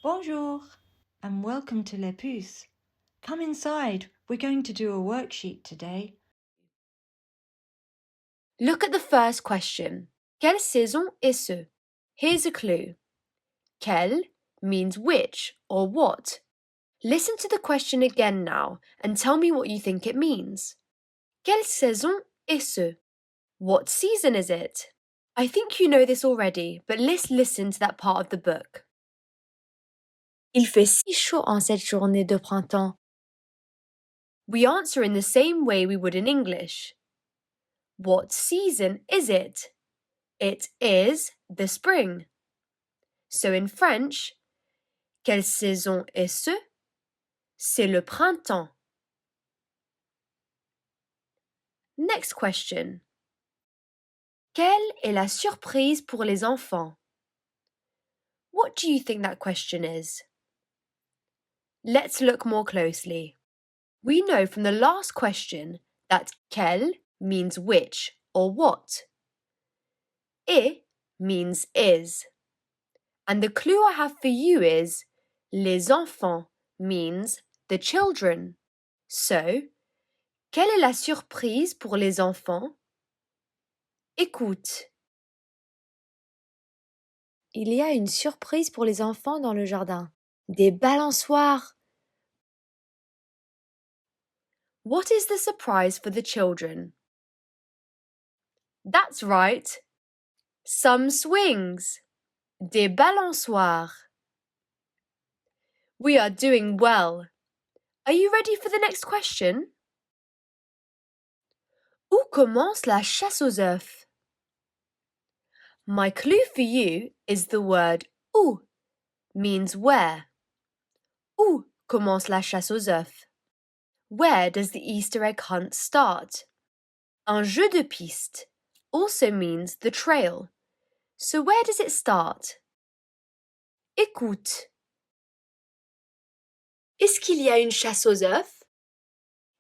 Bonjour and welcome to Les Puces. Come inside, we're going to do a worksheet today. Look at the first question. Quelle saison est ce? Here's a clue. Quelle means which or what. Listen to the question again now and tell me what you think it means. Quelle saison est ce? What season is it? I think you know this already, but let's listen to that part of the book. Il fait si chaud en cette journée de printemps. We answer in the same way we would in English. What season is it? It is the spring. So in French, quelle saison est ce? C'est le printemps. Next question. Quelle est la surprise pour les enfants? What do you think that question is? Let's look more closely. We know from the last question that quelle means which or what. Et means is. And the clue I have for you is les enfants means the children. So, quelle est la surprise pour les enfants? Écoute. Il y a une surprise pour les enfants dans le jardin. Des balançoires. What is the surprise for the children? That's right. Some swings. Des balançoires. We are doing well. Are you ready for the next question? Où commence la chasse aux œufs? My clue for you is the word où, means where. Où commence la chasse aux œufs? Where does the Easter egg hunt start? Un jeu de piste also means the trail. So where does it start? Écoute. Est-ce qu'il y a une chasse aux œufs?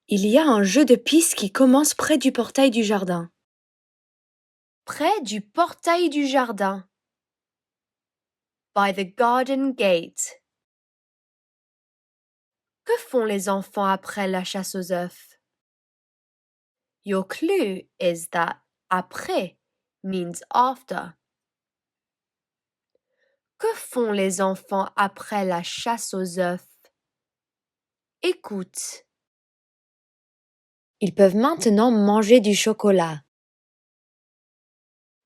Il y a un jeu de piste qui commence près du portail du jardin. Près du portail du jardin. By the garden gate. Que font les enfants après la chasse aux œufs? Your clue is that après means after. Que font les enfants après la chasse aux œufs? Écoute. Ils peuvent maintenant manger du chocolat.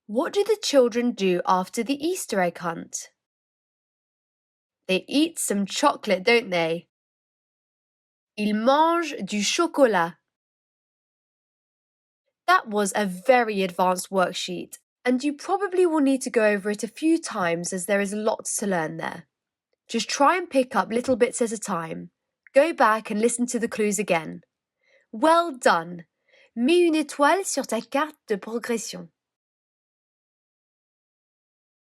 What do the children do after the Easter egg hunt? They eat some chocolate, don't they? Ils mangent du chocolat. That was a very advanced worksheet, and you probably will need to go over it a few times as there is lots to learn there. Just try and pick up little bits at a time. Go back and listen to the clues again. Well done! Mets une étoile sur ta carte de progression.